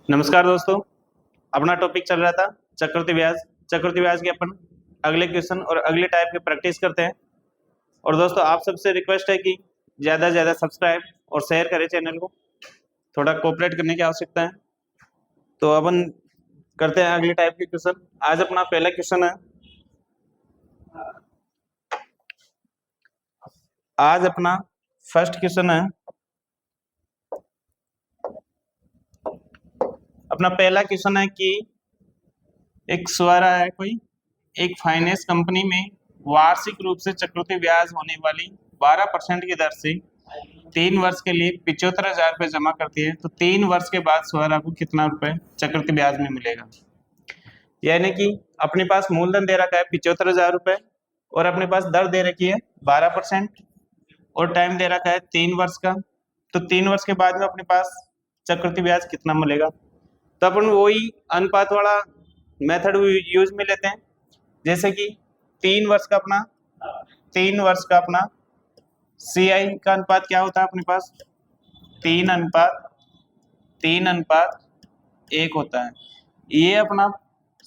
नमस्कार दोस्तों। अपना टॉपिक चल रहा था चक्रवृद्धि ब्याज। चक्रवृद्धि ब्याज के अपन अगले क्वेश्चन और अगले टाइप के प्रैक्टिस करते हैं। और दोस्तों आप सबसे रिक्वेस्ट है कि ज़्यादा से ज़्यादा सब्सक्राइब और शेयर करें चैनल को, थोड़ा कोऑपरेट करने की आवश्यकता है। तो अपन करते हैं अगले टाइप के क्वेश्चन। आज अपना पहला क्वेश्चन है, आज अपना फर्स्ट क्वेश्चन है, अपना पहला क्वेश्चन है कि एक स्वर्णा है कोई एक फाइनेंस कंपनी में वार्षिक रूप से चक्रवृद्धि ब्याज होने वाली 12% की दर से 3 वर्ष के लिए 75,000 रुपये जमा करती है, तो 3 वर्ष के बाद स्वर्णा को कितना रुपए चक्रवृद्धि ब्याज में मिलेगा। यानी कि अपने पास मूलधन दे रखा है 75,000 रुपये और अपने पास दर दे रखी है 12% और टाइम दे रखा है 3 वर्ष का। तो 3 वर्ष के बाद में अपने पास चक्रवृद्धि ब्याज कितना मिलेगा। तो अपन वही अनुपात वाला मेथड यूज में लेते हैं, जैसे कि 3 वर्ष का अपना CI का अनुपात क्या होता है अपने पास 3:1 होता है। ये अपना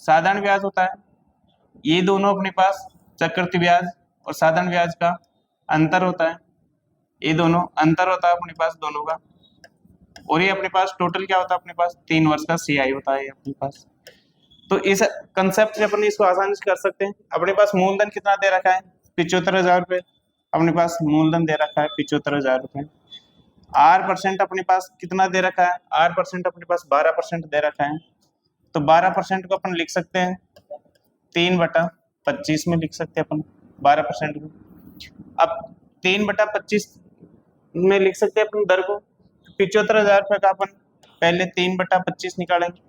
साधारण ब्याज होता है। ये दोनों अपने पास चक्रवृद्धि ब्याज और साधारण ब्याज का अंतर होता है। ये दोनों अंतर होता है अपने पास दोनों का। और ये अपने पास टोटल क्या होता है अपने पास 3 वर्ष का CI होता है अपने पास। तो इस कंसेप्ट से अपन इसको आसानी से कर सकते हैं। अपने पास मूलधन कितना दे रखा है 75,000 रुपये। अपने पास मूलधन दे रखा है 75,000 रुपये। R% अपने पास कितना दे रखा है, R% अपने पास 12% दे रखा है। तो 12% को अपन लिख सकते हैं 3/25 में लिख सकते हैं अपन 12% को। अब 3/25 में लिख सकते हैं अपन दर को। 75,000 रुपये का अपन पहले 3/25 निकालेंगे,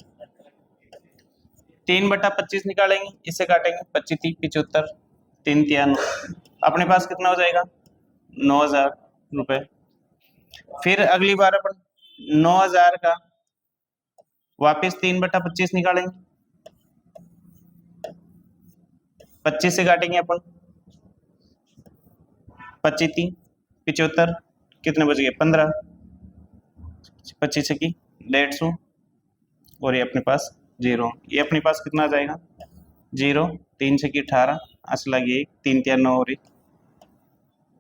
3/25 निकालेंगे, इससे काटेंगे 25 75 3 9, अपने पास कितना हो जाएगा 9,000 रुपये। फिर अगली बार अपन 9,000 का वापस 3/25 निकालेंगे, 25 से काटेंगे अपन 25 75 कितने बच गए 15, 25 की 150 और ये अपने पास 0। ये अपने पास कितना आ जाएगा 0, 3 से की 18 असला ये 3 3 9 और ये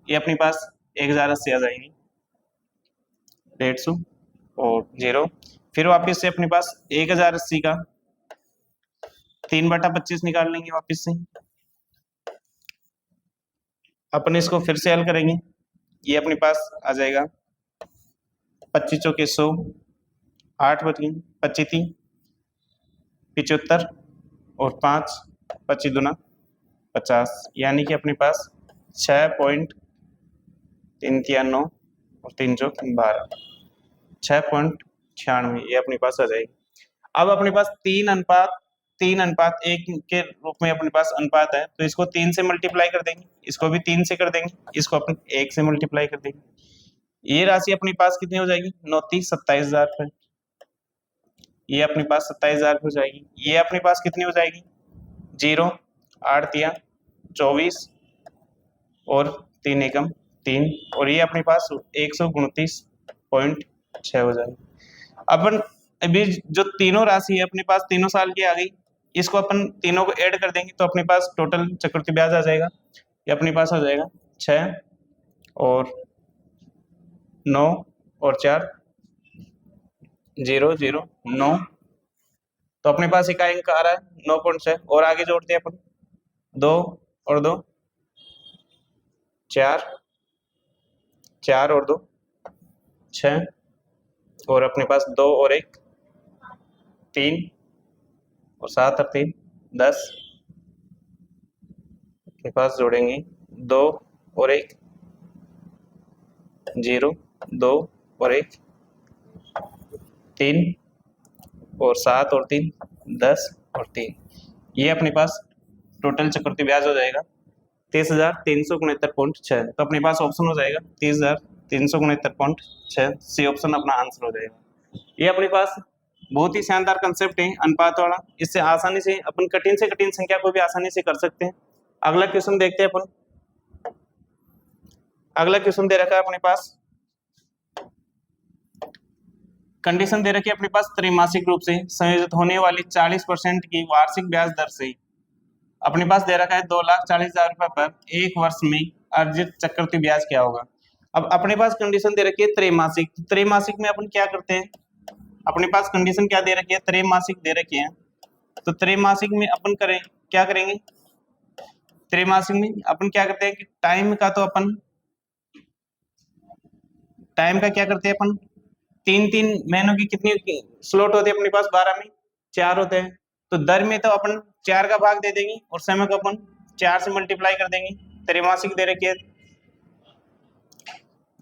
अपने पास 1080 आ जाएगी 150 और 0। फिर वापस से अपने पास 1080 का 3/25 निकाल लेंगे वापस से। अपन इसको फिर से हल करेंगे, ये अपने पास आ जाएगा 25 चौके 100, 8 बच गई 25 75 और 5 25 दूना 50, यानी कि अपने पास 6.339 और 3 चौक 12 6.96 ये अपने पास आ जाएगी। अब अपने पास 3:1 के रूप में अपने पास अनुपात है, तो इसको 3 से मल्टीप्लाई कर देंगे, इसको भी 3 से कर देंगे, इसको अपन 1 से मल्टीप्लाई कर देंगे। ये राशि अपने पास कितनी हो जाएगी 27,000 रुपये। ये अपने पास 27,000 हो जाएगी। ये अपने पास कितनी हो जाएगी 0 8 3 24 और 3 एकम 3 और ये अपने पास 129.6 हो जाएगी। अपन अभी जो तीनों राशि है अपने पास तीनों साल की आ गई, इसको अपन तीनों को ऐड कर देंगे तो अपने पास टोटल चक्रवृद्धि ब्याज आ जाएगा। ये अपने पास आ जाएगा 6 और 9 और 4 0 0 9, तो अपने पास इकाई अंक आ रहा है 9.6 और आगे जोड़ते हैं अपन 2 और 2 4 4 और 2 6 और अपने पास 2 और 1 3 और 7 और 3 10, अपने पास जोड़ेंगे 2 और 1 0 2 और 1 3 और 7 और 3 10 और 3, ये अपने पास टोटल चक्रवृद्धि ब्याज हो जाएगा 23,369.6। तो अपने पास ऑप्शन हो जाएगा 23,369.6, सी ऑप्शन अपना आंसर हो जाएगा। ये अपने पास बहुत ही शानदार कंसेप्ट है अनुपात वाला। इससे आसानी से अपन कठिन से कठिन संख्या को भी आसानी से कर सकते हैं। अगला क्वेश्चन देखते हैं अपन। अगला क्वेश्चन दे रखा है अपने पास कंडीशन दे रखी है अपने पास त्रैमासिक रूप से संयोजित होने वाली 40% की वार्षिक ब्याज दर से अपने पास दे रखा है 2,40,000 रुपए पर एक वर्ष में अर्जित चक्रवृद्धि ब्याज क्या होगा। अब अपने पास कंडीशन दे रखी है त्रैमासिक, त्रैमासिक में अपन क्या करते हैं, अपने पास कंडीशन क्या दे रखी है, त्रैमासिक दे रखी है, तो त्रैमासिक में अपन करें क्या करेंगे, त्रैमासिक में अपन क्या करते हैं कि टाइम का तो अपन टाइम का क्या करते हैं अपन 3-3 महीनों की कितनी स्लॉट होते हैं अपने पास, 12 में 4 होते हैं, तो दर में तो अपन 4 का भाग दे देंगे और समय को अपन 4 से मल्टीप्लाई कर देंगे। त्रैमासिक दे रखी है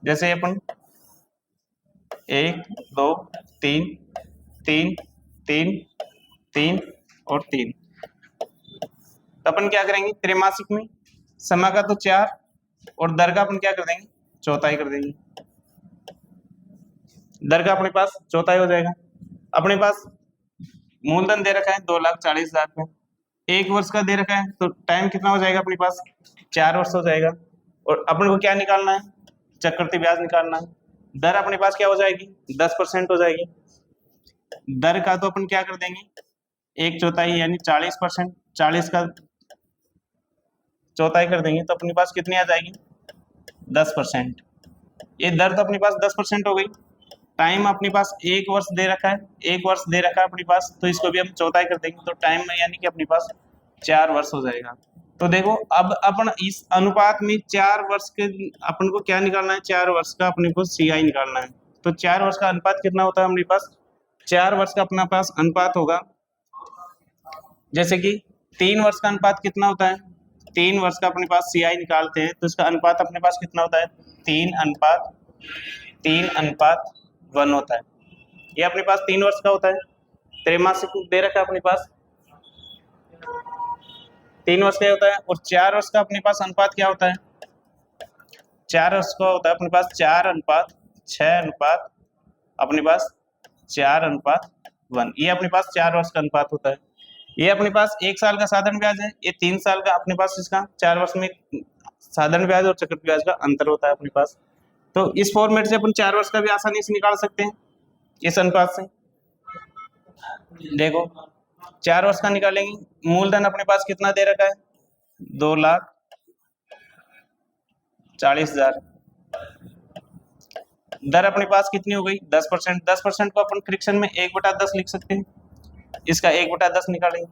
जैसे अपन 1 2 3 3 3 3 और 3, तो अपन क्या करेंगे त्रैमासिक में समय का तो 4 और दर का अपन क्या कर देंगे चौथाई कर देंगे, दर का अपने पास चौथाई हो जाएगा। अपने पास मूलधन दे रखा है 2,40,000 रुपए, एक वर्ष का दे रखा है तो टाइम कितना हो जाएगा अपने पास 4 वर्ष हो जाएगा, और अपने को क्या निकालना है चक्रवृद्धि ब्याज निकालना है। दर अपने पास क्या हो जाएगी 10% हो जाएगी, दर का तो अपन क्या कर देंगे 1/4 यानी 40%, 40 का चौथाई कर देंगे तो अपने पास कितनी आ जाएगी 10%। ये दर तो अपने पास 10% हो गई, टाइम अपने पास एक वर्ष दे रखा है, एक वर्ष दे रखा है अपने पास, तो इसको भी हम चौथाई कर देंगे तो टाइम में यानी कि अपने पास 4 वर्ष हो जाएगा। तो देखो अब अपन इस अनुपात में 4 वर्ष के अपन को क्या निकालना है, 4 वर्ष का अपने को सीआई निकालना है, तो 4 वर्ष का अनुपात कितना होता है अपने पास, 4 वर्ष का अपने पास अनुपात होगा जैसे कि 3 वर्ष का अनुपात कितना होता है, 3 वर्ष का अपने पास सीआई निकालते हैं तो इसका अनुपात अपने पास कितना होता है 3:1 होता है, ये अपने पास 3 वर्ष का होता है। त्रैमासिक दे रखा है अपने पास 3 वर्ष का होता है, और 4 वर्ष का अपने पास अनुपात क्या होता है, 4 वर्ष का होता है अपने पास 4:6 अपने पास 4:1, ये अपने पास 4 वर्ष का अनुपात होता है। ये अपने पास 1 साल का साधारण ब्याज है, ये 3 साल का अपने पास इसका 4 वर्ष में साधारण ब्याज और चक्रवृद्धि ब्याज का अंतर होता है अपने पास। तो इस फॉर्मेट से अपन 4 वर्ष का भी आसानी से निकाल सकते हैं इस अनुपात से। देखो 4 वर्ष का निकालेंगे, मूलधन अपने पास कितना दे रखा है 2,40,000, दर अपने पास कितनी हो गई 10%, 10% को अपन फ्रिक्शन में 1/10 लिख सकते हैं, इसका 1/10 निकालेंगे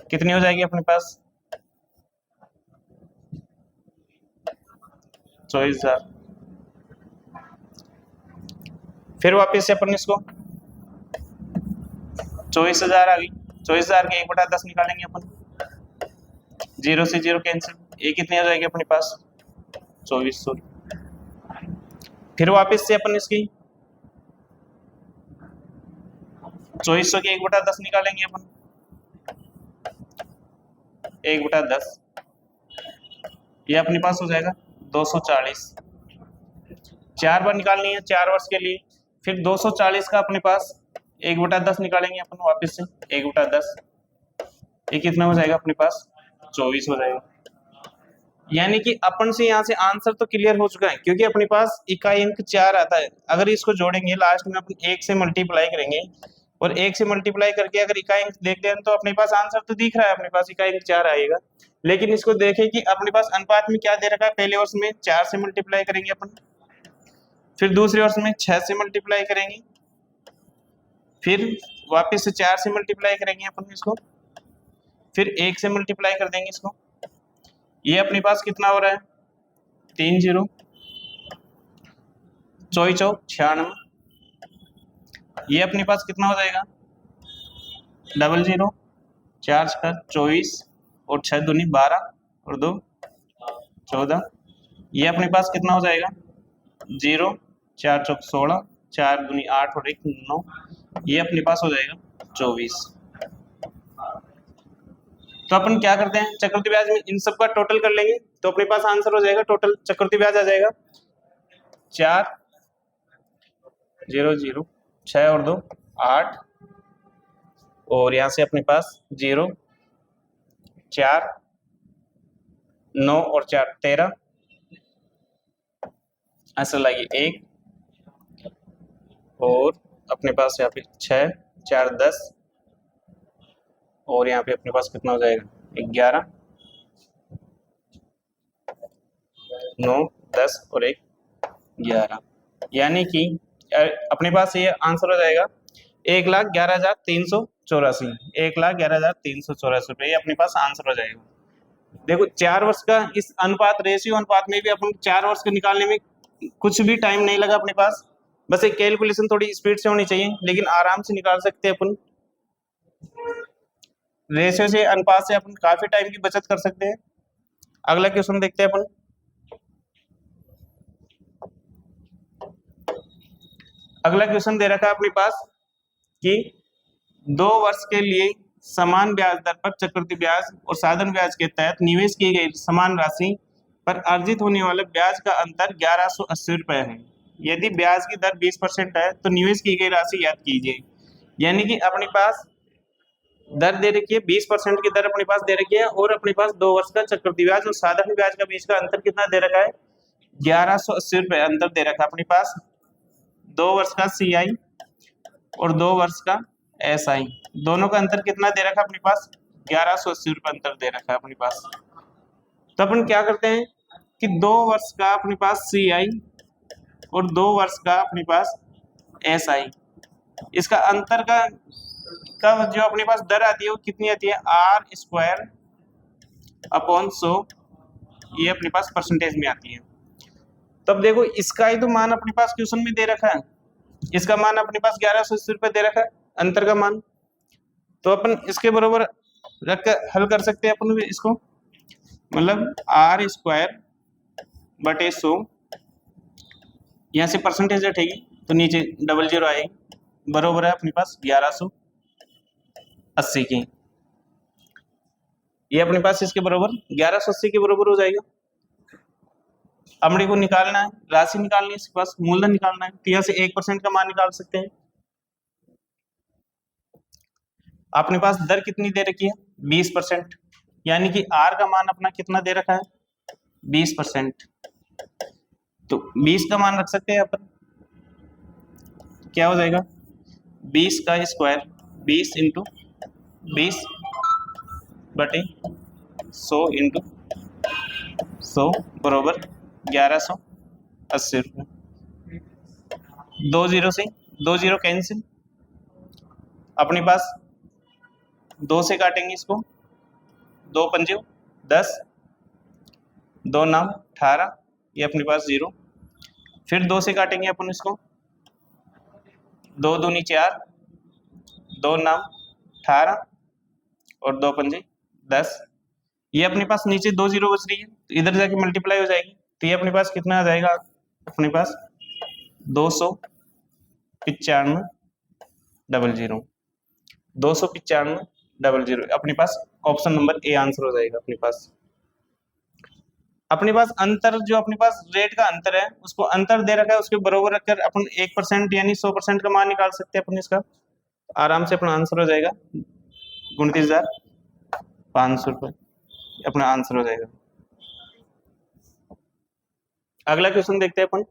कितनी हो जाएगी अपने पास 24,000। फिर वापस से अपन इसको 24,000 आ गई, 24,000 के 1/10 निकालेंगे अपन, 0 से 0 कैंसिल, ये कितनी हो जाएगी अपने पास 2400। फिर वापस से अपन इसकी 2400 के 1/10 निकालेंगे अपन, 1/10 ये अपने पास हो जाएगा 240, 4 बार निकालनी है 4 वर्ष के लिए। फिर 240 का अपने पास 1/10 निकालेंगे अपन वापस से 1/10, ये कितना हो जाएगा अपने पास 24 हो जाएगा। यानी कि अपन से यहाँ से आंसर तो क्लियर हो चुका है, क्योंकि अपने पास इकाई अंक 4 आता है, अगर इसको जोड़ेंगे लास्ट में अपन 1 से मल्टीप्लाई करेंगे और 1 से मल्टीप्लाई करके अगर इकाई अंक देखते हैं तो अपने पास आंसर तो दिख रहा है, अपने पास इकाई अंक 4 आएगा। लेकिन इसको देखें कि अपने पास अनुपात में क्या दे रखा है, पहले वर्ष में 4 से मल्टीप्लाई करेंगे अपन, फिर दूसरे वर्ष में 6 से मल्टीप्लाई करेंगे, फिर वापस से 4 से मल्टीप्लाई करेंगे अपन इसको, फिर 1 से मल्टीप्लाई कर देंगे इसको, ये अपने पास कितना हो रहा है 3 0 चौई चौक 96, ये अपने पास कितना हो जाएगा 00 4 6 24 और 6 दूनी 12 और 2 14, ये अपने पास कितना हो जाएगा 0 4 चौक 16 4 दूनी 8 और 1 9, ये अपने पास हो जाएगा 24। तो अपन क्या करते हैं चक्रवृद्धि ब्याज में इन सब का टोटल कर लेंगे तो अपने पास आंसर हो जाएगा, टोटल चक्रवृद्धि ब्याज आ जाएगा 4 0 0 6 और 2 8 और यहाँ से अपने पास 0 4 9 और 4 13 ऐसा लगे 1 और अपने पास यहाँ पे 6, 4, 10 और यहाँ पे अपने पास कितना हो जाएगा 11, 9, 10 और 1 11, यानी कि अपने पास ये आंसर हो जाएगा 1,11,384, 1,11,384 रुपये, ये अपने पास आंसर हो जाएगा। देखो 4 वर्ष का इस अनुपात रेशियो अनुपात में भी अपन 4 वर्ष के निकालने में कुछ भी टाइम नहीं लगा अपने पास, बस एक कैलकुलेशन थोड़ी स्पीड से होनी चाहिए, लेकिन आराम से निकाल सकते हैं अपन। रेशियो से अनुपात से अपन काफी टाइम की बचत कर सकते हैं। अगला क्वेश्चन देखते हैं अपन। अगला क्वेश्चन दे रखा है अपने पास कि 2 वर्ष के लिए समान ब्याज दर पर चक्रवृद्धि ब्याज और साधन ब्याज के तहत निवेश की गई समान राशि पर अर्जित होने वाले ब्याज का अंतर 1180 रुपये है। यदि ब्याज की दर 20% है तो निवेश की गई राशि याद कीजिए। यानी कि अपने पास दर दे रखी है 20% की दर अपने पास दे रखी है और अपने पास 2 वर्ष का चक्रवृद्धि ब्याज और साधारण ब्याज का बीच का अंतर कितना दे रखा है 1180 रुपये अंतर दे रखा है अपने पास। 2 वर्ष का CI और 2 वर्ष का SI, दोनों का अंतर कितना दे रखा है अपने पास 1180 रुपये अंतर दे रखा है अपने पास। तो अपन क्या करते हैं कि 2 वर्ष का अपने पास CI और 2 वर्ष का अपने पास SI, इसका अंतर का जो अपने पास दर आती है वो कितनी आती है R²/100, ये अपने पास परसेंटेज में आती है। तब देखो इसका ही तो मान अपने पास क्वेश्चन में दे रखा है, इसका मान अपने पास 1180 रुपये दे रखा है अंतर का मान, तो अपन इसके बराबर रख कर हल कर सकते हैं अपन इसको, मतलब R²/100, यहाँ से परसेंटेज हटेगी तो नीचे 00 आएगी, बराबर है अपने पास 1180 की, ये अपने पास इसके बराबर 1180 के बराबर हो जाएगा। अपने को निकालना है, राशि निकालनी है, इसके पास मूलधन निकालना है, तो यहाँ से 1% का मान निकाल सकते हैं। अपने पास दर कितनी दे रखी है 20%, यानी कि R का मान अपना कितना दे रखा है 20%, तो 20 का मान रख सकते हैं यहाँ पर, क्या हो जाएगा 20 का स्क्वायर 20 इंटू 20/100 इंटू 100 बराबर 1180 रुपये। 2 जीरो से 2 जीरो कैंसिल, अपने पास 2 से काटेंगे इसको, 2 पंजे 10, 2 नाम 18, ये अपने पास 0, फिर 2 से काटेंगे अपन इसको, 2 दूनी 4, 2 नाम 18 और 2 पंजे 10, ये अपने पास नीचे 2 जीरो बच रही है तो इधर जाके मल्टीप्लाई हो जाएगी, तो ये अपने पास कितना आ जाएगा अपने पास 295 00, 295 00, अपने पास ऑप्शन नंबर ए आंसर हो जाएगा अपने पास। अपने पास अंतर जो अपने पास रेट का अंतर है उसको अंतर दे रखा है, उसके बराबर रखकर अपन 1% यानी 100% का मान निकाल सकते हैं अपन इसका, आराम से अपना आंसर हो जाएगा 29,500 रुपये, अपना आंसर हो जाएगा। अगला क्वेश्चन देखते हैं अपन।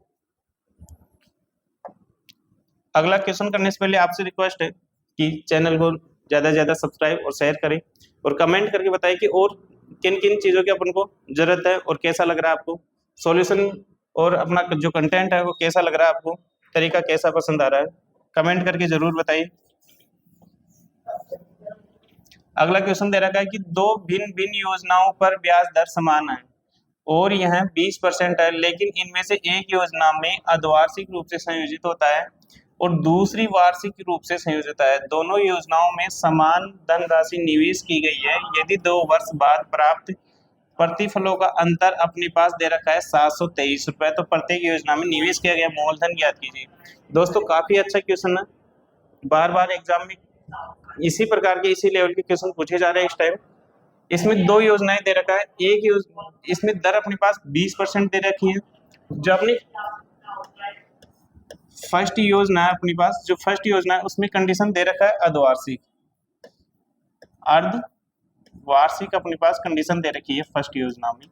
अगला क्वेश्चन करने से पहले आपसे रिक्वेस्ट है कि चैनल को ज्यादा से ज्यादा सब्सक्राइब और शेयर करें और कमेंट करके बताएं कि और किन किन चीज़ों की अपन को जरूरत है और कैसा लग रहा है आपको सॉल्यूशन, और अपना जो कंटेंट है वो कैसा लग रहा है आपको, तरीका कैसा पसंद आ रहा है, कमेंट करके जरूर बताइए। अगला क्वेश्चन दे रखा है कि 2 भिन्न भिन्न योजनाओं पर ब्याज दर समान है और यह 20% है, लेकिन इनमें से एक योजना में अर्धवार्षिक रूप से संयोजित होता है और दूसरी वार्षिक रूप से संयोजित है। दोनों योजनाओं में समान धनराशि निवेश की गई है। यदि 2 वर्ष बाद प्राप्त प्रतिफलों का अंतर अपने पास दे रखा है 723 रुपए, तो प्रत्येक योजना में निवेश किया गया मूलधन ज्ञात कीजिए। दोस्तों काफी अच्छा क्वेश्चन है, बार बार एग्जाम में इसी प्रकार के इसी लेवल के क्वेश्चन पूछे जा रहे हैं इस टाइम। इसमें 2 योजनाएं दे रखा है, इसमें दर अपने पास 20% दे रखी है। जो अपनी फर्स्ट योजना है अपने पास, जो फर्स्ट योजना है उसमें कंडीशन दे रखा है अर्धवार्षिक अपने पास कंडीशन दे रखी है फर्स्ट योजना में।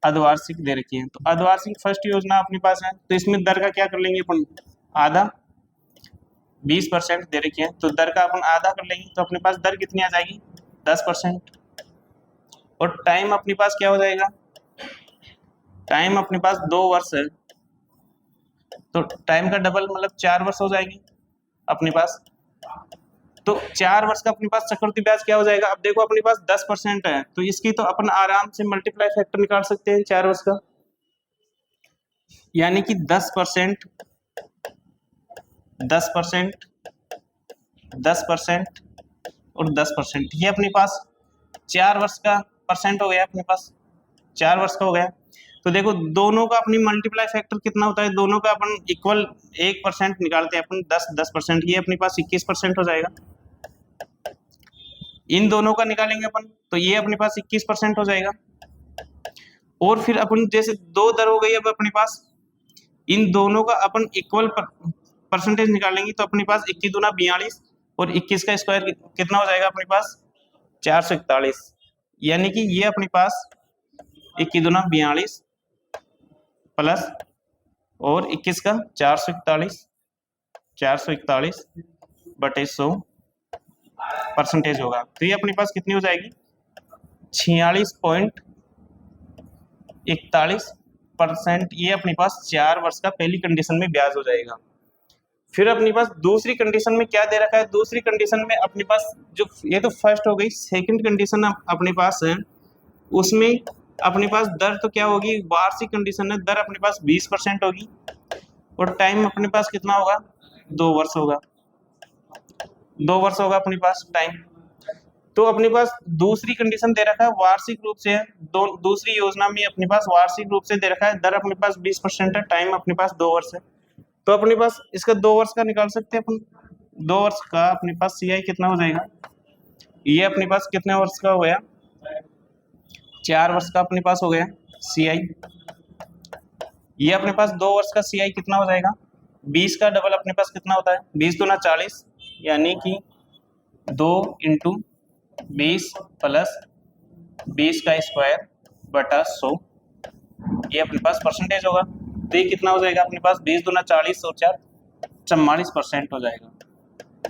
अर्धवार्षिक दे रखी है। तो अर्धवार्षिक फर्स्ट योजना अपने पास है, तो इसमें दर का क्या कर लेंगे अपन, आधा, 20% दे रखी है, तो दर का अपन आधा कर लेंगे, तो अपने पास दर कितनी आ जाएगी, 10%। और टाइम अपने पास क्या हो जाएगा, टाइम अपने पास 2 वर्ष है, तो टाइम का डबल मतलब 4 वर्ष हो जाएगी अपने पास। तो 4 वर्ष का अपने पास चक्रवृद्धि ब्याज क्या हो जाएगा, अब देखो अपने पास 10% है, तो इसकी तो अपन आराम से मल्टीप्लाई फैक्टर निकाल सकते हैं 4 वर्ष का, यानी कि 10%, 10%, 10% और 10%, ये अपने पास 4 वर्ष का परसेंट हो गया, अपने पास 4 वर्ष का हो गया। तो देखो दोनों का अपनी मल्टीप्लाई फैक्टर कितना होता है, दोनों का अपन इक्वल 1% निकालते हैं अपन, 10%, ये अपने पास 21% हो जाएगा। इन दोनों का निकालेंगे अपन, तो ये अपने पास 21% हो जाएगा। और फिर अपन जैसे 2 दर हो गई अब अपने पास, इन दोनों का अपन इक्वल परसेंटेज निकालेंगे, तो अपने पास 21 दूना 42 और 21 का स्क्वायर कितना हो जाएगा अपने पास, 441, यानी कि ये अपने पास 21 दूना 42 प्लस और 21 का 441, 441 बटे 100 परसेंटेज होगा, तो ये अपने पास कितनी हो जाएगी, 46.41%, ये अपने पास 4 वर्ष का पहली कंडीशन में ब्याज हो जाएगा। फिर अपने पास दूसरी कंडीशन में क्या दे रखा है, दूसरी कंडीशन में अपने पास जो, ये तो फर्स्ट हो गई, सेकंड कंडीशन अपने पास है, उसमें अपने पास दर तो क्या होगी, वार्षिक कंडीशन है, दर अपने पास 20% होगी और टाइम अपने पास कितना होगा, 2 वर्ष होगा, 2 वर्ष होगा अपने पास टाइम। तो अपने पास दूसरी कंडीशन दे रखा है वार्षिक रूप से है, दूसरी योजना में अपने पास वार्षिक रूप से दे रखा है, दर अपने पास 20% है, टाइम अपने पास 2 वर्ष है, तो अपने पास इसका 2 वर्ष का निकाल सकते हैं अपन। 2 वर्ष का अपने पास सीआई कितना हो जाएगा, ये अपने पास कितने वर्ष का हो गया, 4 वर्ष का अपने पास हो गया सीआई। ये अपने पास 2 वर्ष का सीआई कितना हो जाएगा, 20 का डबल अपने पास कितना होता है, 20 दूना 40, यानी कि 2 × 20 प्लस 20 का स्क्वायर बटा 100, ये अपने पास परसेंटेज होगा, तो ये कितना हो जाएगा अपने पास, 20 दूना 40 और 4 44% हो जाएगा,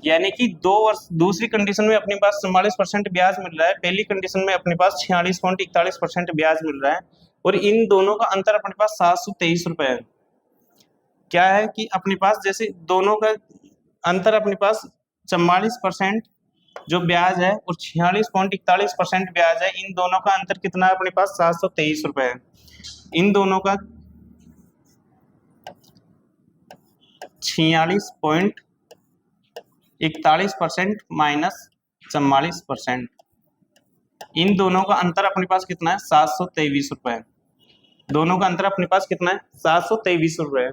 यानी कि 2 वर्ष दूसरी कंडीशन में अपने पास 44% ब्याज मिल रहा है, पहली कंडीशन में अपने पास 46.41% ब्याज मिल रहा है, और इन दोनों का अंतर अपने पास 723 रुपए है। क्या है कि अपने पास जैसे दोनों का अंतर अपने पास 44% जो ब्याज है और 46.41% ब्याज है, इन दोनों का अंतर कितना है अपने पास, 723 रुपए है। इन दोनों का 46.41% माइनस 44%, इन दोनों का अंतर अपने पास कितना है, 723 रुपए। दोनों का अंतर अपने पास कितना है, 723 रुपए।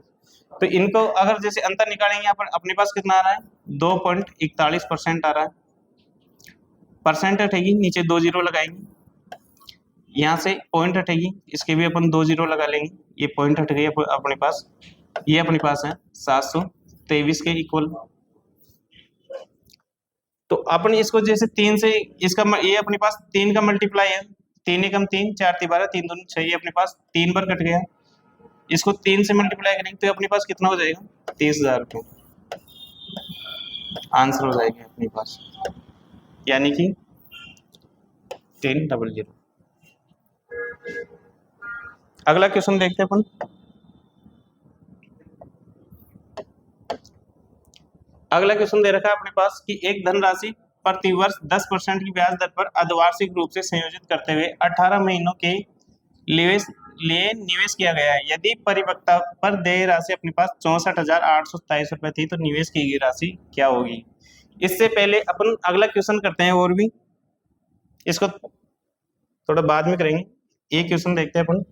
तो इनको अगर जैसे अंतर निकालेंगे यहाँ पर अपने पास कितना आ रहा है, 2.41% आ रहा है, परसेंट हटेगी, नीचे 2 जीरो लगाएंगे, यहाँ से पॉइंट हटेगी, इसके भी अपन 2 जीरो लगा लेंगे, ये पॉइंट हट गई अपने पास, ये अपने पास है 723 के इक्वल। तो अपन इसको जैसे 3 से इसका ये अपने पास 3 का मल्टीप्लाई है, 3 एकम 3, 4 × 12, 3 दूनी 6, ये अपने पास 3 बार कट गया, इसको 3 से मल्टीप्लाई करेंगे तो अपने पास कितना हो जाएगा, 30,000 रुपये आंसर हो जाएगा अपने पास, यानी कि 1000। अगला क्वेश्चन देखते हैं अपन। अगला क्वेश्चन दे रखा है अपने पास कि एक धनराशि प्रति वर्ष 10% की ब्याज दर पर अर्धवार्षिक रूप से संयोजित करते हुए 18 महीनों के लिए निवेश किया गया है। यदि परिपक्वता पर देय राशि अपने पास 64,827 रुपए थी, तो निवेश की गई राशि क्या होगी। इससे पहले अपन अगला क्वेश्चन करते हैं, और भी इसको थोड़ा बाद में करेंगे। एक क्वेश्चन देखते हैं अपन।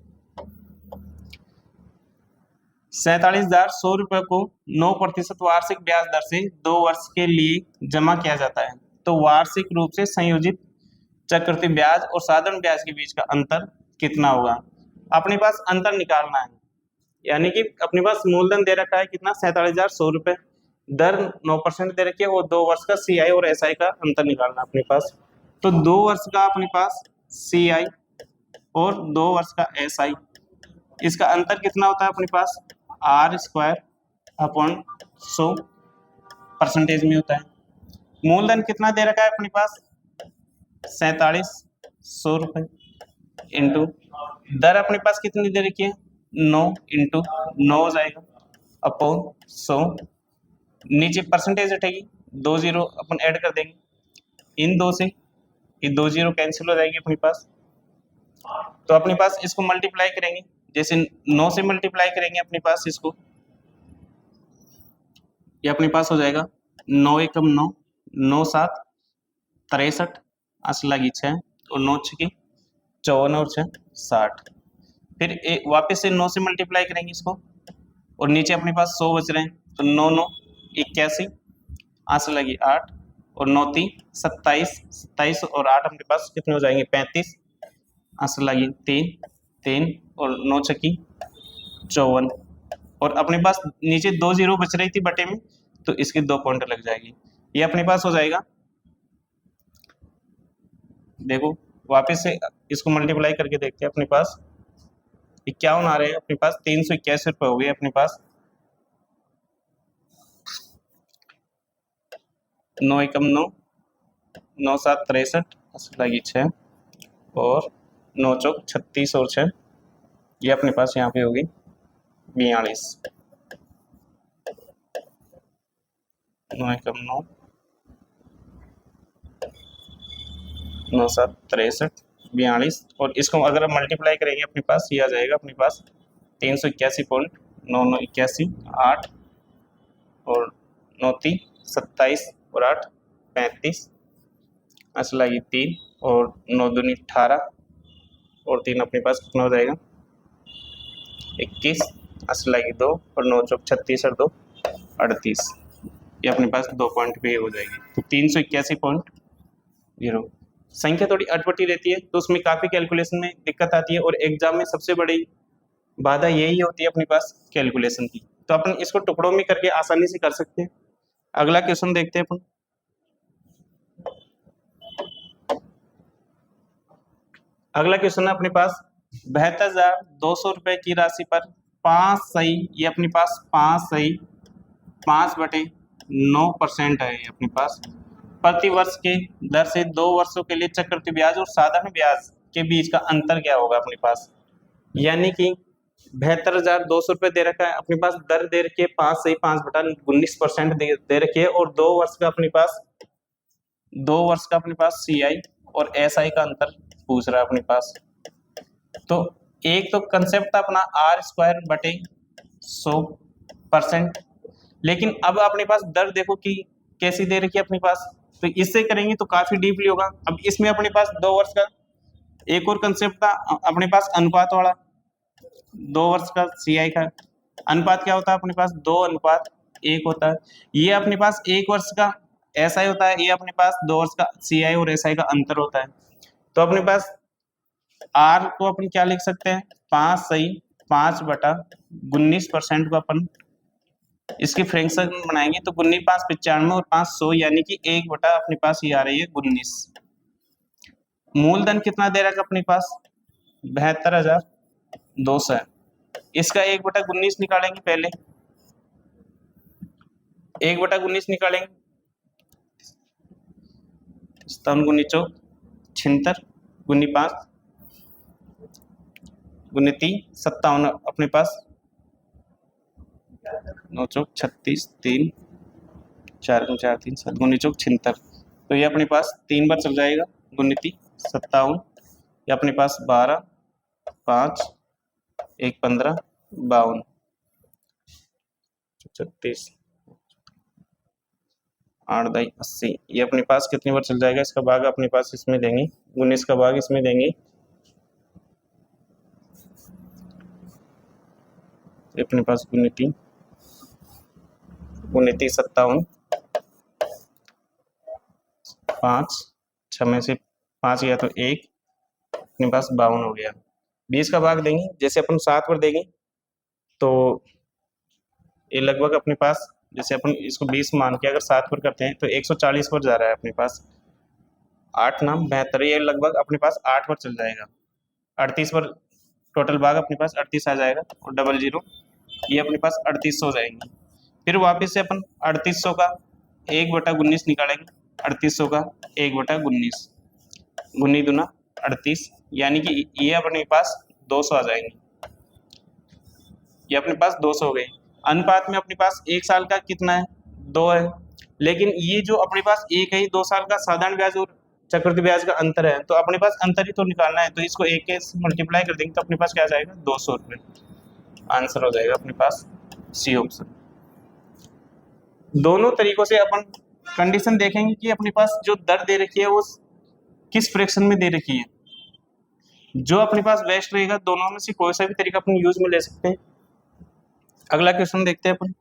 47,100 रुपए को 9% वार्षिक ब्याज दर से 2 वर्ष के लिए जमा किया जाता है, तो वार्षिक रूप से संयोजित चक्रवृद्धि ब्याज और साधारण ब्याज के बीच का अंतर कितना होगा। अपने पास अंतर निकालना है, यानी कि अपने पास मूलधन दे रखा है कितना, 47,100 रुपए, दर 9% दे रखी है, वो 2 वर्ष का सीआई और एसआई का अंतर निकालना अपने पास। तो 2 वर्ष का अपने पास सीआई और 2 वर्ष का SI। इसका अंतर कितना होता है अपने पास, R² अपॉन 100% में होता है। मूलधन कितना दे रखा है अपने पास, 4700 रुपये, इंटू दर अपने पास कितनी दे रखी है, 9 इंटू 9 हो जाएगा अपॉन 100। नीचे परसेंटेज हटेगी, 2 जीरो अपन ऐड कर देंगे, इन दो से ये 2 जीरो कैंसिल हो जाएगी अपने पास। तो अपने पास इसको मल्टीप्लाई करेंगे, जैसे 9 से मल्टीप्लाई करेंगे अपने पास इसको, ये अपने पास हो जाएगा 9 एकम 9, 9 7 63, 8 लगी 6 और 9 6 54 और 6 60। फिर वापस से 9 से मल्टीप्लाई करेंगे इसको, और नीचे अपने पास 100 बच रहे हैं, तो 9 9 81, 8 लगी 8 और 9 3 27, 27 और 8 अपने पास कितने हो जाएंगे, 35, 8 लगी 3 3 और 9 6 54, और अपने पास नीचे 2 जीरो बच रही थी बटे में, तो इसके 2 पॉइंट लग जाएगी। ये अपने पास हो जाएगा, देखो वापस से इसको मल्टीप्लाई करके देखते हैं, अपने पास 51 आ रहे हैं, अपने पास 381 रुपये हो गए अपने पास। 9 एकम 9, 9 7 63, 8 लगी 6 और 9 चौक 36 और 6, ये अपने पास यहाँ पे होगी 42। 9 एकम 9, 9 7 63, 42, और इसको अगर हम मल्टीप्लाई करेंगे अपने पास ये आ जाएगा अपने पास 381.9981, 8 और 9 3 27 और 8 35, 8 लगी 3 और 9 दूनी 18 और 3 अपने पास कितना हो जाएगा 21, 8 लगी 2 और 9 चौक 36 और 2 38, ये अपने पास 2 पॉइंट पे हो जाएगी। तो 381.0। संख्या थोड़ी अटपटी रहती है तो उसमें काफ़ी कैलकुलेशन में दिक्कत आती है, और एग्जाम में सबसे बड़ी बाधा यही होती है अपने पास कैलकुलेशन की। तो अपन इसको टुकड़ों में करके आसानी से कर सकते हैं। अगला क्वेश्चन देखते हैं अपन। अगला क्वेश्चन है अपने पास 72,200 रुपये की राशि पर 5 सही, ये अपने पास 5 सही 5/9% है ये अपने पास, प्रति वर्ष के दर से 2 वर्षों के लिए चक्रवृद्धि ब्याज और साधारण ब्याज के बीच का अंतर क्या होगा अपने पास। यानी कि 72,200 रुपये दे रखा है अपने पास, दर दे रखी है 5 सही 5/19% दे रखी है, और 2 वर्ष का अपने पास CI और SI का अंतर पूछ रहा है अपने पास। तो एक तो कंसेप्ट था अपना R²/100%, लेकिन अब अपने पास दर देखो कि कैसी दे रखी है अपने पास, तो इससे करेंगे तो काफी डीपली होगा। अब इसमें अपने पास 2 वर्ष का एक और कंसेप्ट था अपने पास अनुपात वाला, 2 वर्ष का CI का अनुपात क्या होता है अपने पास 2:1 होता है। ये अपने पास 1 वर्ष का SI होता है, ये अपने पास 2 वर्ष का CI और SI का अंतर होता है। तो अपने पास R को अपन क्या लिख सकते हैं 5 सही 5/19% को अपन इसकी फ्रैक्शन बनाएंगे तो 19 5 95 और 5 100, यानी कि 1 बटा अपने पास ये आ रही है 19। मूलधन कितना दे रहा है अपने पास 72,200, इसका 1/19 निकालेंगे, पहले 1/19 निकालेंगे, 57 गुनी 4 76 गुनी 5 गुनी 3 57 अपने पास 9 चौक 36 3 4 गुनी 4 3 7 गुनी चौक 76, तो ये अपने पास 3 बार चल जाएगा, गुनी 3 57, ये अपने पास 12 5 1 15 52 36 8 2 80, ये अपने पास कितनी बार चल जाएगा, इसका भाग अपने पास इसमें देंगे, 19 का भाग इसमें देंगे, अपने पास गुनी 3 57 5 6 में से 5 गया तो 1, अपने पास 52 हो गया। 20 का भाग देंगे, जैसे अपन 7 पर देंगे तो ये लगभग अपने पास, जैसे अपन इसको 20 मान के अगर 7 पर करते हैं तो 140 पर जा रहा है अपने पास, 8 नाम 72, ये लगभग अपने पास 8 पर चल जाएगा। 38 पर टोटल भाग अपने पास 38 आ जाएगा और 00 ये अपने पास 3800 हो जाएंगे। फिर वापस से अपन 3800 का 1/19 निकालेंगे, 3800 का 1/19, 19 दूना 38, यानी कि ये अपने पास 200 आ जाएंगे। ये अपने पास 200 हो गए। अनुपात में अपने पास 1 साल का कितना है, 2 है, लेकिन ये जो अपने पास 1 है 2 साल का साधारण ब्याज और चक्रवृद्धि ब्याज का अंतर है, तो अपने पास अंतर ही तो निकालना है, तो इसको 1 से मल्टीप्लाई कर देंगे तो अपने पास क्या आ जाएगा, 200 रुपये। आंसर हो जाएगा अपने पास सी ऑप्शन। दोनों तरीकों से अपन कंडीशन देखेंगे कि अपने पास जो दर दे रखी है वो किस फ्रैक्शन में दे रखी है। जो अपने पास बेस्ट रहेगा दोनों में से कोई सा भी तरीका अपन यूज में ले सकते हैं। अगला क्वेश्चन देखते हैं अपन।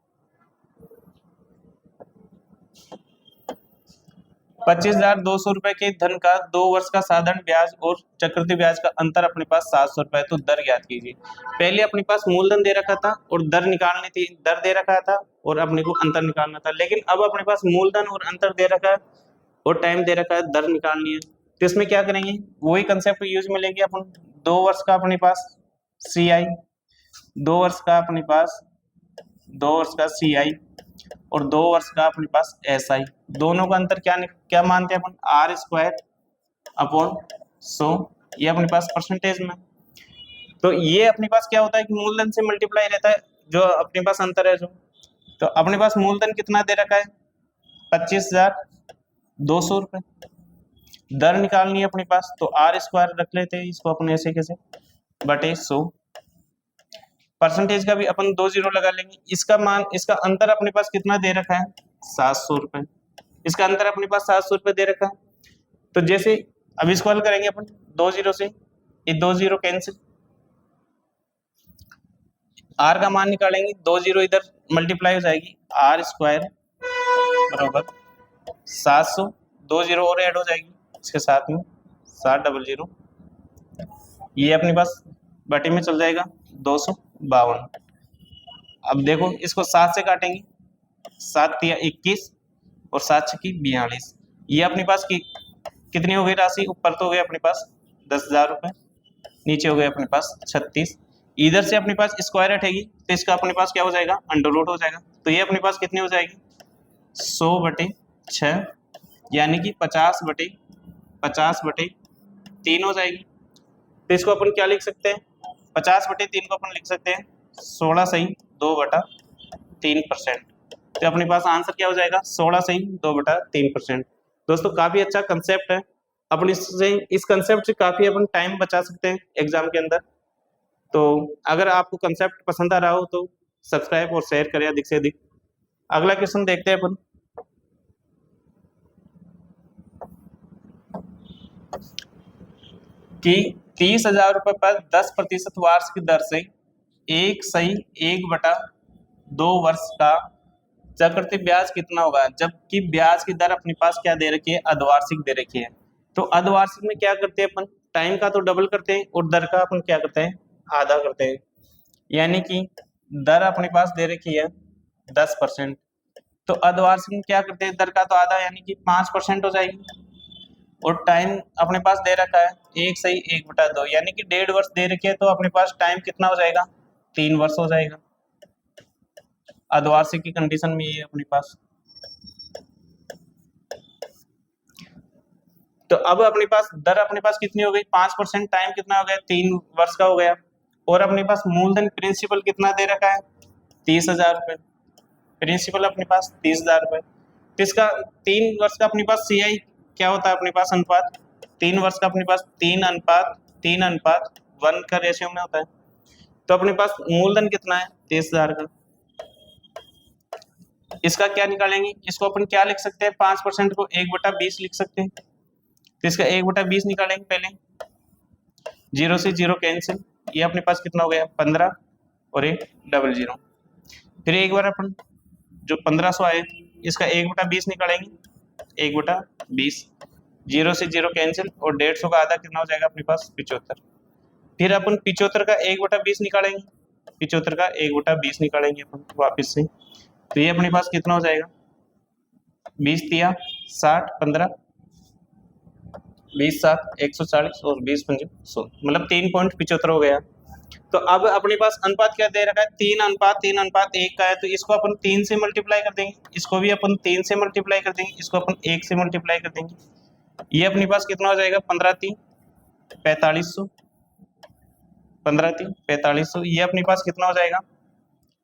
25,200 रुपए के धन का 2 वर्ष का साधारण ब्याज और चक्रवृद्धि ब्याज का अंतर अपने पास 700 रुपए है, तो दर ज्ञात कीजिए। पहले अपने पास मूलधन दे रखा था और दर निकालनी थी, दर दे रखा था और अपने को अंतर निकालना था, लेकिन अब अपने पास मूलधन और अंतर दे रखा है और टाइम दे रखा है, दर निकालनी है, तो इसमें क्या करेंगे, वही कंसेप्ट यूज में लेंगे अपन। 2 वर्ष का अपने पास सी आई, 2 वर्ष का अपने पास 2 वर्ष का सी आई और 2 वर्ष का अपने पास एस आई, दोनों का अंतर क्या मानते हैं अपन, R² अपॉन 100, ये अपने पास परसेंटेज में। तो ये अपने पास क्या होता है कि मूलधन से मल्टीप्लाई रहता है जो अपने पास अंतर है जो, तो अपने पास मूलधन कितना दे रखा है, 25,200 रुपए, दर निकालनी है अपने पास, तो R² रख लेते हैं इसको अपने ऐसे कैसे बटे 100, परसेंटेज का भी अपन 2 जीरो लगा लेंगे। इसका मान, इसका अंतर अपने पास कितना दे रखा है, 700 रुपए, इसका अंतर अपने पास 700 रुपए दे रखा है। तो जैसे अब इसको हल करेंगे अपन 2 जीरो से, ये 2 जीरो कैंसिल, R का मान निकालेंगे, 2 जीरो इधर मल्टीप्लाई हो जाएगी, R² बराबर 700, 2 जीरो और ऐड हो जाएगी इसके साथ में 700, ये अपने पास बटे में चल जाएगा 252। अब देखो इसको 7 से काटेंगे, 7 तिया 21 और 7 छकी 42, ये अपने पास कितनी हो गई राशि, ऊपर तो हो गया अपने पास 10,000 रुपए, नीचे हो गया अपने पास 36, इधर से अपने पास स्क्वायर हटेगी तो इसका अपने पास क्या हो जाएगा, अंडर रूट हो जाएगा, तो ये अपने पास कितनी हो जाएगी, 100/6, यानी कि 50/3 हो जाएगी। तो इसको अपन क्या लिख सकते हैं, 50/3 को अपन लिख सकते हैं 16 सही 2/3%, तो अपने पास आंसर क्या हो जाएगा, 16 सही 2/3%। दोस्तों काफी अच्छा कंसेप्ट है, अपन इस कंसेप्ट से काफी अपन टाइम बचा सकते हैं एग्जाम के अंदर। तो अगर आपको कंसेप्ट पसंद आ रहा हो तो सब्सक्राइब और शेयर करें अधिक से अधिक। अगला क्वेश्चन देखते हैं अपन। कि 30,000 रुपए पर 10% वार्षिक दर से 1/1/2 वर्ष का चक्रवृद्धि ब्याज कितना होगा, जबकि ब्याज की दर अपने पास क्या दे रखी है, अर्धवार्षिक दे रखी है। तो अर्धवार्षिक में क्या करते हैं अपन, टाइम का तो डबल करते हैं और दर का अपन क्या करते हैं, आधा करते हैं, यानी कि दर अपने पास दे रखी है 10%, तो अर्धवार्षिक में क्या करते हैं, दर का तो आधा यानी कि 5% हो जाएगी, और टाइम अपने पास दे रखा है 1/1/2, यानी कि 1.5 वर्ष दे रखी है, तो अपने पास टाइम कितना हो जाएगा, 3 वर्ष हो जाएगा। अर्धवार्षिक की कंडीशन में ये अपने पास, तो अब अपने पास दर अपने पास कितनी हो गई, 5%, टाइम कितना हो गया, 3 वर्ष का हो गया, और अपने पास मूलधन प्रिंसिपल कितना दे रखा है, 30,000 रुपए, प्रिंसिपल अपने पास 30,000 रुपए, तो इसका 3 वर्ष का अपने पास CI क्या होता है अपने पास अनुपात, 3 वर्ष का अपने पास 3:1 का रेशियो में होता है, तो अपने पास मूलधन कितना है 30,000 का, इसका क्या निकालेंगे, इसको अपन क्या लिख सकते हैं, 5% को 1/20 लिख सकते हैं, तो इसका 1/20 निकालेंगे पहले, 0 से 0 कैंसिल, ये अपने पास कितना हो गया 15 और 100, फिर एक बार अपन जो 1500 आए इसका 1/20 निकालेंगे, 1/20, 0 से 0 कैंसिल और 150 का आधा कितना हो जाएगा अपने पास 75, फिर अपन 75 का 1/20 निकालेंगे, 75 का 1/20 निकालेंगे अपन वापिस से, तो ये अपने पास कितना हो जाएगा, 20 तिया 60, 15, 20 7 140 और 20 5 100, मतलब 3.75 हो गया। तो अब अपने पास अनुपात क्या दे रखा है, 3:1 का है, तो इसको अपन 3 से मल्टीप्लाई कर देंगे, इसको भी अपन 3 से मल्टीप्लाई कर देंगे, इसको अपन 1 से मल्टीप्लाई कर देंगे। ये अपने पास कितना हो जाएगा, 15×3 4500, 15×3 4500। ये अपने पास कितना हो जाएगा,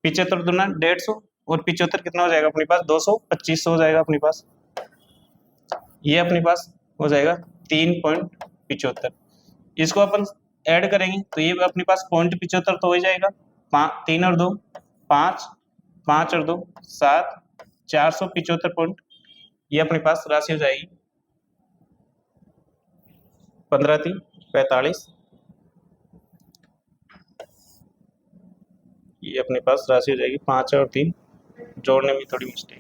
75 दूना 150, और 75 कितना हो जाएगा अपने पास, 200 2500 हो जाएगा अपने पास। ये अपने पास हो जाएगा 3.75। इसको अपन ऐड करेंगे तो ये अपने पास 0.75 तो हो ही जाएगा। 3 और 2 5, 5 और 2 7, 475 पॉइंट, ये अपने पास राशि हो जाएगी 15×3 45। ये अपने पास राशि हो जाएगी 5 और 3, जोड़ने में थोड़ी मिस्टेक,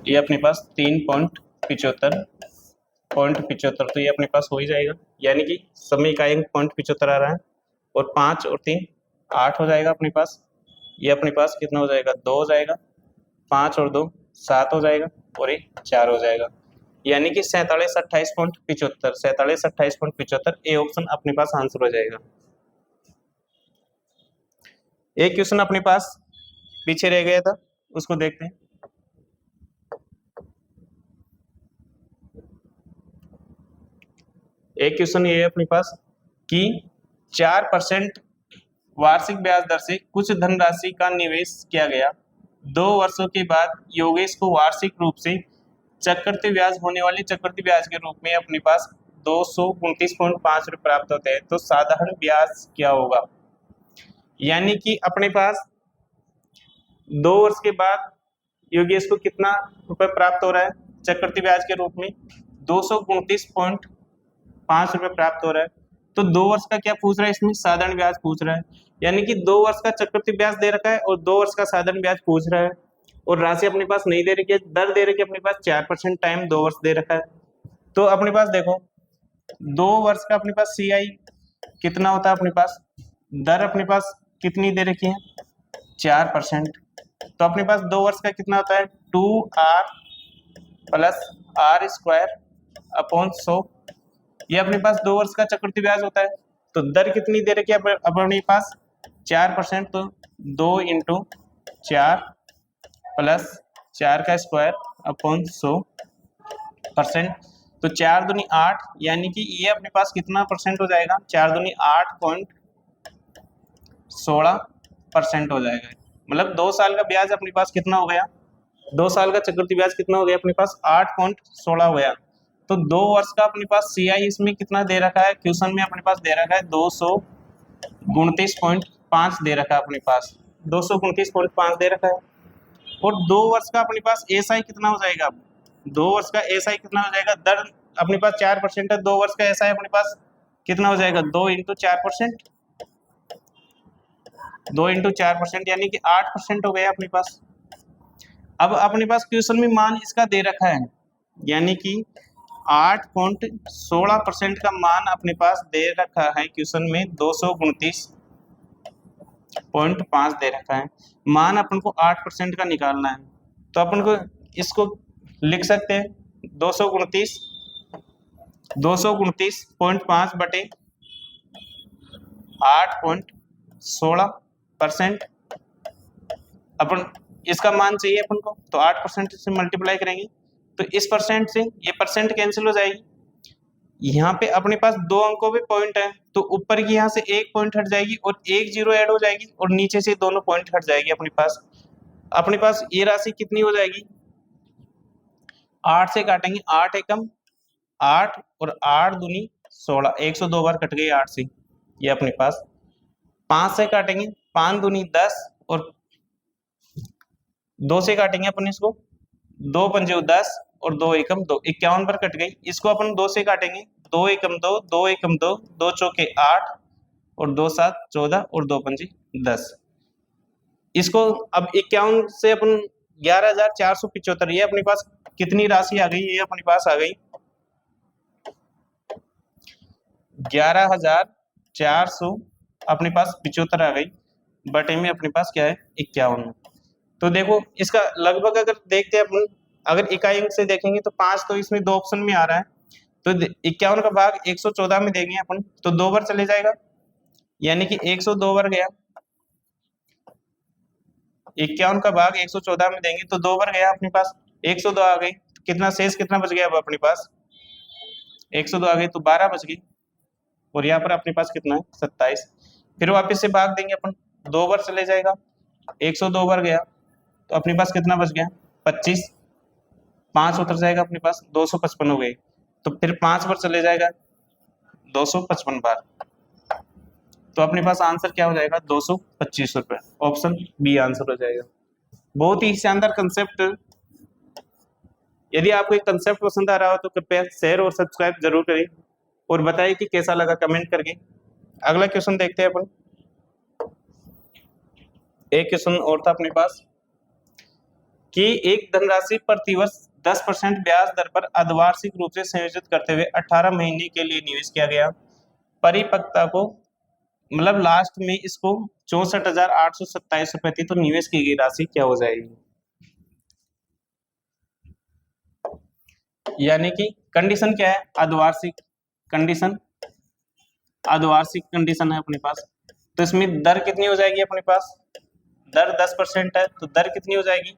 ये अपने पास 3.75, तो ये अपने पास हो ही जाएगा, यानी कि समय इकाई 0.75 आ रहा है, और 5 और 3 8 हो जाएगा अपने पास। ये अपने पास कितना हो जाएगा, 2 हो जाएगा, 5 और 2 7 हो जाएगा, और ये 4 हो जाएगा, यानी कि 4728.75 ए ऑप्शन अपने पास आंसर हो जाएगा। एक क्वेश्चन अपने पास पीछे रह गया था, उसको देखते हैं। एक क्वेश्चन ये है अपने पास कि 4% वार्षिक ब्याज दर से कुछ धनराशि का निवेश किया गया, 2 वर्षों के बाद योगेश को वार्षिक रूप से चक्रवृद्धि ब्याज होने वाले चक्रवृद्धि ब्याज के रूप में अपने पास 229.5 रुपये प्राप्त होते हैं, तो साधारण ब्याज क्या होगा। यानी कि अपने पास 2 वर्ष के बाद योगेश को कितना रुपए प्राप्त हो रहा है चक्रवृद्धि ब्याज के रूप में, 229.5 रुपये प्राप्त हो रहा है। तो 2 वर्ष का क्या पूछ रहा है, इसमें साधारण ब्याज पूछ रहा है, यानी कि 2 वर्ष का चक्रवृद्धि ब्याज दे रखा है और 2 वर्ष का साधारण ब्याज पूछ रहा है, और राशि अपने पास नहीं दे रखी है, दर दे रखी है अपने पास 4% टाइम 2 वर्ष दे रखा है। तो अपने पास देखो 2 वर्ष का अपने पास CI कितना होता है, अपने पास दर अपने पास कितनी दे रखी है 4%, तो अपने पास 2 वर्ष का कितना होता है 2R + R² अपॉन 100। ये अपने पास 2 वर्ष का चक्रवृद्धि ब्याज होता है, तो दर कितनी दे रखी है अपने पास 4%, तो 2 × 4 + 4² अपॉन 100%, तो 4 दूनी 8, यानी कि ये अपने पास कितना परसेंट हो जाएगा, 4 दूनी 8.16% हो जाएगा। मतलब 2 साल का ब्याज अपने पास कितना हो गया, 2 साल का चक्रवृद्धि ब्याज कितना हो गया अपने पास 8.16 हो गया। तो 2 वर्ष का अपने पास CI इसमें कितना दे रखा है, क्वेश्चन में अपने पास दे रखा है 229.5 दे रखा है अपने पास, 229.5 दे रखा है। और 2 वर्ष का अपने पास SI कितना हो जाएगा, 2 वर्ष का SI कितना हो जाएगा, दर अपने पास 4% है, 2 वर्ष का SI अपने पास कितना हो जाएगा, 2 × 4%, 2 × 4%, यानी कि 8% हो गया अपने पास। अब अपने पास क्वेश्चन में मान इसका दे रखा है, यानी कि 8.16% का मान अपने पास दे रखा है क्वेश्चन में, 229.5 दे रखा है, मान अपन को 8% का निकालना है, तो अपन को इसको लिख सकते हैं 229.5 बटे 8.16%। अपन इसका मान चाहिए अपन को, तो 8% से मल्टीप्लाई करेंगे, तो इस परसेंट से ये परसेंट कैंसिल हो जाएगी। यहाँ पे अपने पास 2 अंकों पे पॉइंट है, तो ऊपर की यहाँ से 1 पॉइंट हट जाएगी और 1 0 ऐड हो जाएगी, और नीचे से दोनों पॉइंट हट जाएगी अपने पास ये राशि कितनी हो जाएगी, 8 से काटेंगे, 8 एकम 8 और 8 दूनी 16, 102 बार कट गई 8 से। ये अपने पास 5 से काटेंगे, 5 दूनी 10 और 2 से काटेंगे अपन इसको, 2 पंजे 10 और 2 एकम 2, 51 पर कट गई। इसको अपन 2 से काटेंगे, 2 एकम 2, 2 एकम 2, 2 चौके 8 और 2 7 14 और 2 पंजे 10। इसको अब 51 से अपन 11,475, ये अपने पास कितनी राशि आ गई, ये अपने पास आ गई 11,400 अपने पास 75 आ गई, बटे में अपने पास क्या है 51। तो देखो इसका लगभग अगर देखते हैं अपन अगर इकाई अंक से देखेंगे तो 5 तो इसमें 2 ऑप्शन में आ रहा है, तो 51 का भाग 114 में देंगे अपन तो 2 बार चले जाएगा, यानी कि 102 बार गया। 51 का भाग 114 में देंगे तो 2 बार गया अपने पास, 102 आ गई, कितना शेष कितना बच गया अब अपने पास, 102 आ गई तो 12 बच गई, और यहाँ पर अपने पास कितना है 27। फिर वापस से भाग देंगे अपन, 2 बार चले जाएगा, 102 बार गया तो अपने पास कितना बच गया 25, 5 उतर जाएगा अपने पास, 255 हो गई, तो फिर 5 बार चले जाएगा 255 बार, तो अपने पास आंसर क्या हो जाएगा 225 रुपए, ऑप्शन बी आंसर हो जाएगा। बहुत ही शानदार कंसेप्ट। यदि आपको एक कंसेप्ट पसंद आ रहा हो तो कृपया शेयर और सब्सक्राइब जरूर करें, और बताइए कि कैसा लगा कमेंट करके। अगला क्वेश्चन देखते हैं अपन। एक क्वेश्चन और था अपने पास कि एक धनराशि प्रतिवर्ष 10% ब्याज दर पर अर्धवार्षिक रूप से संयोजित करते हुए 18 महीने के लिए निवेश किया गया, परिपक्वता को मतलब लास्ट में इसको 64,827 रुपए थी, तो निवेश की गई राशि क्या हो जाएगी। यानी कि कंडीशन क्या है, अर्धवार्षिक कंडीशन, अर्धवार्षिक कंडीशन है अपने पास, तो इसमें दर कितनी हो जाएगी अपने पास, दर 10% है तो दर कितनी हो जाएगी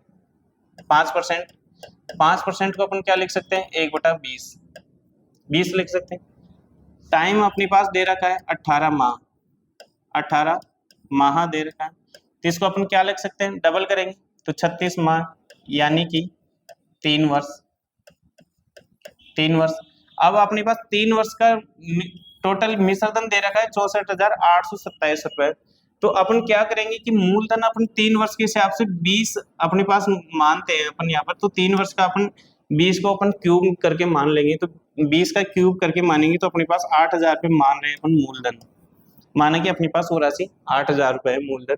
5%। 5% को अपन क्या लिख सकते हैं 1/20, 20 लिख सकते हैं। टाइम अपने पास दे रखा है 18 माह, 18 माह दे रखा है, तो इसको अपन क्या लिख सकते हैं डबल करेंगे तो 36 माह, यानी कि 3 वर्ष, 3 वर्ष। अब अपने पास 3 वर्ष का टोटल मिश्रधन दे रखा है 64,827 रुपए, तो अपन क्या करेंगे कि मूलधन अपन 3 वर्ष के हिसाब से 20 अपने पास मानते हैं अपन यहाँ पर, तो 3 वर्ष का अपन 20 को अपन क्यूब करके मान लेंगे, तो 20 का क्यूब करके मानेंगे तो अपने पास 8,000 रुपये मान रहे हैं अपन मूलधन, माना कि अपने पास वो राशि 8,000 रुपये है मूलधन।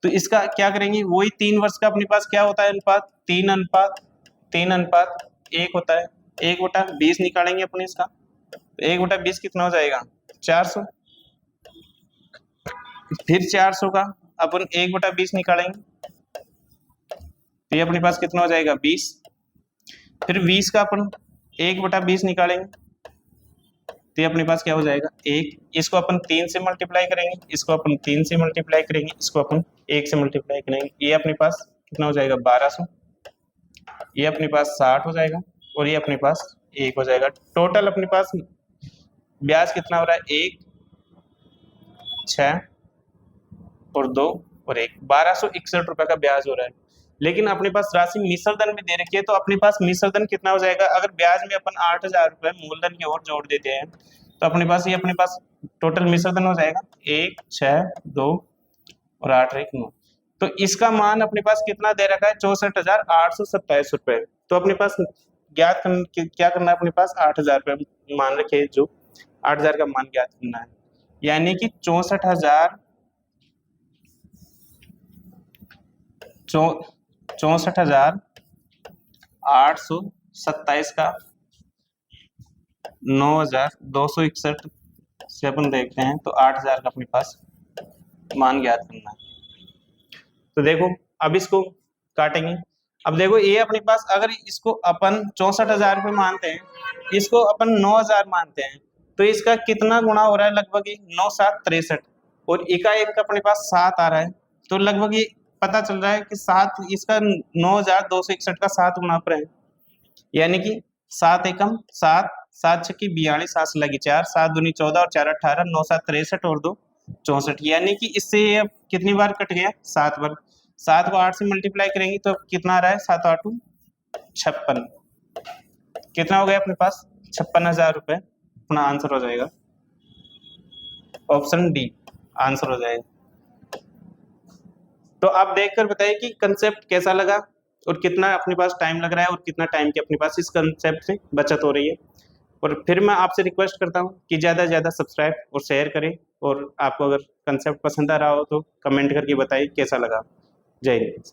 तो इसका क्या करेंगे, वही 3 वर्ष का अपने पास क्या होता है अनुपात, 3:1 होता है, 1/20 निकालेंगे अपने इसका, 1/20 कितना हो जाएगा 400, फिर 400 का अपन 1/20 निकालेंगे तो ये अपने पास कितना हो जाएगा 20, फिर 20 का अपन 1/20 निकालेंगे तो ये अपने पास क्या हो जाएगा 1, इसको अपन 3 से मल्टीप्लाई करेंगे, इसको अपन 3 से मल्टीप्लाई करेंगे, इसको अपन 1 से मल्टीप्लाई करेंगे, ये अपने पास कितना हो जाएगा 1200, ये अपने पास 60 हो जाएगा, और ये अपने पास 1 हो जाएगा। टोटल अपने पास ब्याज कितना हो रहा है 1, 6 और 2 और 1, 1261 रुपए का ब्याज हो रहा है। लेकिन अपने पास राशि मिश्रधन में दे रखी है, तो अपने पास मिश्रधन कितना हो जाएगा, अगर ब्याज में अपन 8,000 रुपए मूलधन की ओर जोड़ देते हैं तो अपने पास ये अपने पास टोटल मिश्रधन हो जाएगा 1, 6, 2 और 8, 1, 9, तो इसका मान अपने पास कितना दे रखा है 64,827 रुपए। तो अपने पास ज्ञात क्या करना है, अपने पास 8,000 रुपए मान रखे, जो 8,000 का मान ज्ञात करना है, यानी कि 64,827 का 9,261 से अपन देखते हैं तो 8,000 का अपने पास मान ज्ञात करना है। तो देखो अब इसको काटेंगे, अब देखो ये अपने पास अगर इसको अपन 64,000 रुपये मानते हैं, इसको अपन 9,000 मानते हैं, तो इसका कितना गुणा हो रहा है, लगभग 9×7=63, और इकाई अंक अपने पास 7 आ रहा है, तो लगभग ये पता चल रहा है कि 7 इसका 9,261 का 7 गुना पर है, यानी कि 7 एकम 7, 7 छक्की 42, 7 लगी 4, 7 दूनी 14 और 4 18, 9×7=63 और 2 64, यानी कि इससे ये कितनी बार कट गया 7 बार। 7 को 8 से मल्टीप्लाई करेंगे तो कितना आ रहा है 7 8 56, कितना हो गया अपने पास 56,000 रुपए, अपना आंसर हो जाएगा ऑप्शन डी आंसर हो जाएगा। तो आप देखकर बताइए कि कंसेप्ट कैसा लगा और कितना अपने पास टाइम लग रहा है और कितना टाइम की अपने पास इस कंसेप्ट से बचत हो रही है। और फिर मैं आपसे रिक्वेस्ट करता हूं कि ज़्यादा से ज़्यादा सब्सक्राइब और शेयर करें, और आपको अगर कंसेप्ट पसंद आ रहा हो तो कमेंट करके बताइए कैसा लगा। जय हिंद।